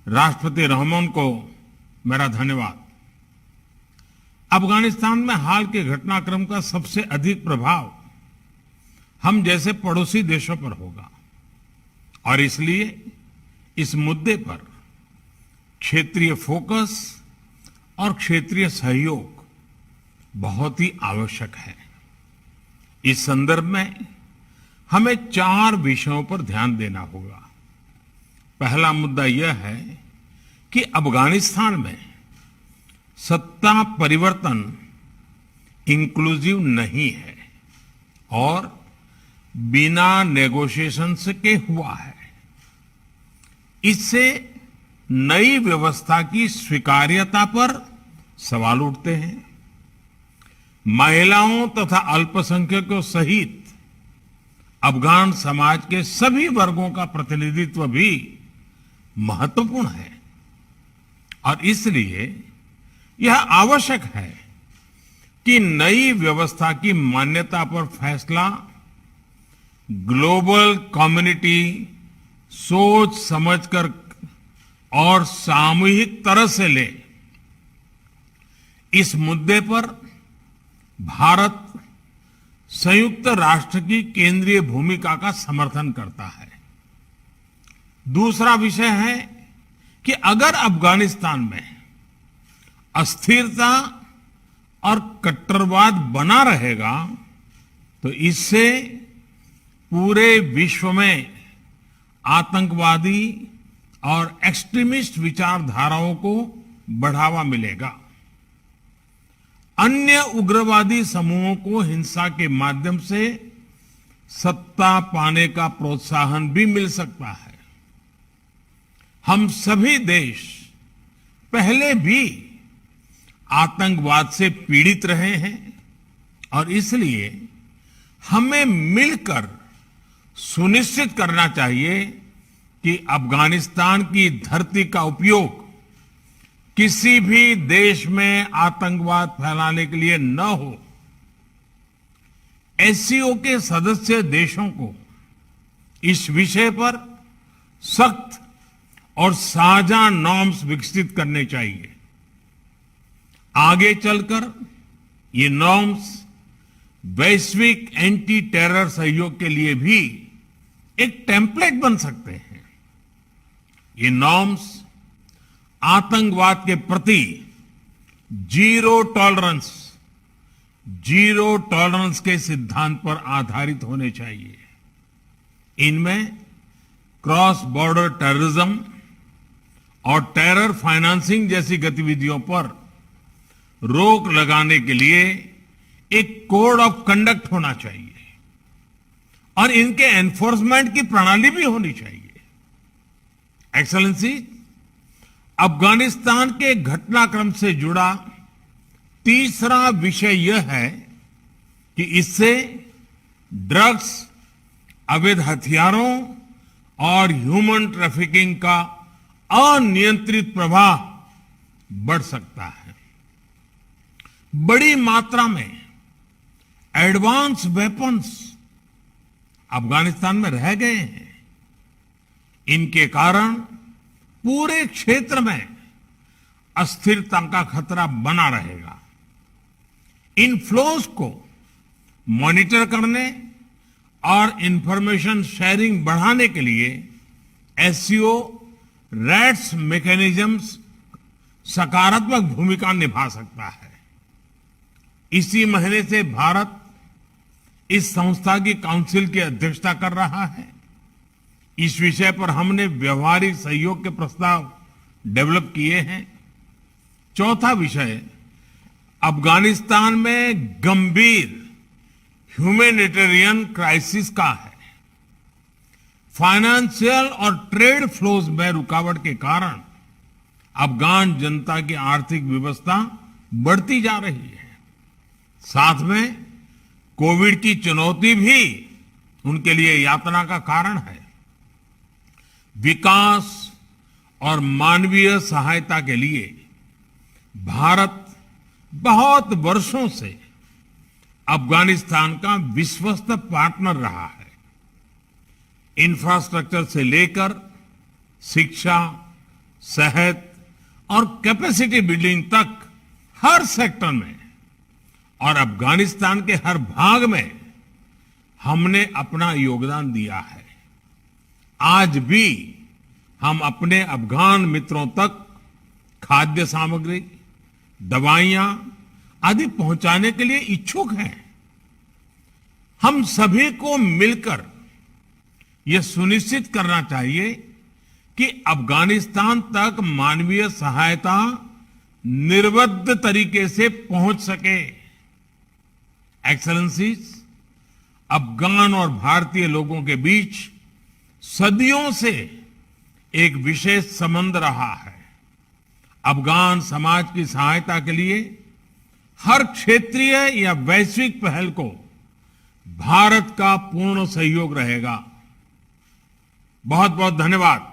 राष्ट्रपति रहमान को मेरा धन्यवाद। अफगानिस्तान में हाल के घटनाक्रम का सबसे अधिक प्रभाव हम जैसे पड़ोसी देशों पर होगा और इसलिए इस मुद्दे पर क्षेत्रीय फोकस और क्षेत्रीय सहयोग बहुत ही आवश्यक है। इस संदर्भ में हमें 4 विषयों पर ध्यान देना होगा। पहला मुद्दा यह है कि अफगानिस्तान में सत्ता परिवर्तन इंक्लूसिव नहीं है और बिना नेगोशिएशंस के हुआ है। इससे नई व्यवस्था की स्वीकार्यता पर सवाल उठते हैं। महिलाओं तथा अल्पसंख्यकों सहित अफगान समाज के सभी वर्गों का प्रतिनिधित्व भी महत्वपूर्ण है और इसलिए यह आवश्यक है कि नई व्यवस्था की मान्यता पर फैसला ग्लोबल कम्युनिटी सोच समझकर और सामूहिक तरह से ले। इस मुद्दे पर भारत संयुक्त राष्ट्र की केंद्रीय भूमिका का समर्थन करता है। दूसरा विषय है कि अगर अफगानिस्तान में अस्थिरता और कट्टरवाद बना रहेगा तो इससे पूरे विश्व में आतंकवादी और एक्सट्रीमिस्ट विचारधाराओं को बढ़ावा मिलेगा। अन्य उग्रवादी समूहों को हिंसा के माध्यम से सत्ता पाने का प्रोत्साहन भी मिल सकता है। हम सभी देश पहले भी आतंकवाद से पीड़ित रहे हैं और इसलिए हमें मिलकर सुनिश्चित करना चाहिए कि अफगानिस्तान की धरती का उपयोग किसी भी देश में आतंकवाद फैलाने के लिए न हो। एससीओ के सदस्य देशों को इस विषय पर सख्त और साझा नॉर्म्स विकसित करने चाहिए। आगे चलकर ये नॉर्म्स वैश्विक एंटी टेरर सहयोग के लिए भी एक टेम्पलेट बन सकते हैं। ये नॉर्म्स आतंकवाद के प्रति जीरो टॉलरेंस के सिद्धांत पर आधारित होने चाहिए। इनमें क्रॉस बॉर्डर टेररिज्म और टेरर फाइनेंसिंग जैसी गतिविधियों पर रोक लगाने के लिए एक कोड ऑफ कंडक्ट होना चाहिए और इनके एनफोर्समेंट की प्रणाली भी होनी चाहिए। एक्सेलेंसी, अफगानिस्तान के घटनाक्रम से जुड़ा तीसरा विषय यह है कि इससे ड्रग्स, अवैध हथियारों और ह्यूमन ट्रैफिकिंग का अनियंत्रित प्रवाह बढ़ सकता है। बड़ी मात्रा में एडवांस वेपन्स अफगानिस्तान में रह गए हैं। इनके कारण पूरे क्षेत्र में अस्थिरता का खतरा बना रहेगा। इन फ्लोज को मॉनिटर करने और इंफॉर्मेशन शेयरिंग बढ़ाने के लिए एससीओ रैट्स मैकेनिज्म्स सकारात्मक भूमिका निभा सकता है। इसी महीने से भारत इस संस्था की काउंसिल की अध्यक्षता कर रहा है। इस विषय पर हमने व्यवहारिक सहयोग के प्रस्ताव डेवलप किए हैं। चौथा विषय अफगानिस्तान में गंभीर ह्यूमैनिटेरियन क्राइसिस का है। फाइनेंशियल और ट्रेड फ्लोज में रुकावट के कारण अफगान जनता की आर्थिक व्यवस्था बढ़ती जा रही है। साथ में कोविड की चुनौती भी उनके लिए यातना का कारण है। विकास और मानवीय सहायता के लिए भारत बहुत वर्षों से अफगानिस्तान का विश्वस्त पार्टनर रहा है। इंफ्रास्ट्रक्चर से लेकर शिक्षा, सेहत और कैपेसिटी बिल्डिंग तक हर सेक्टर में और अफगानिस्तान के हर भाग में हमने अपना योगदान दिया है। आज भी हम अपने अफगान मित्रों तक खाद्य सामग्री, दवाइयां आदि पहुंचाने के लिए इच्छुक हैं। हम सभी को मिलकर यह सुनिश्चित करना चाहिए कि अफगानिस्तान तक मानवीय सहायता निर्विघ्न तरीके से पहुंच सके। एक्सेलेंसीज, अफगान और भारतीय लोगों के बीच सदियों से एक विशेष संबंध रहा है। अफगान समाज की सहायता के लिए हर क्षेत्रीय या वैश्विक पहल को भारत का पूर्ण सहयोग रहेगा। बहुत बहुत धन्यवाद।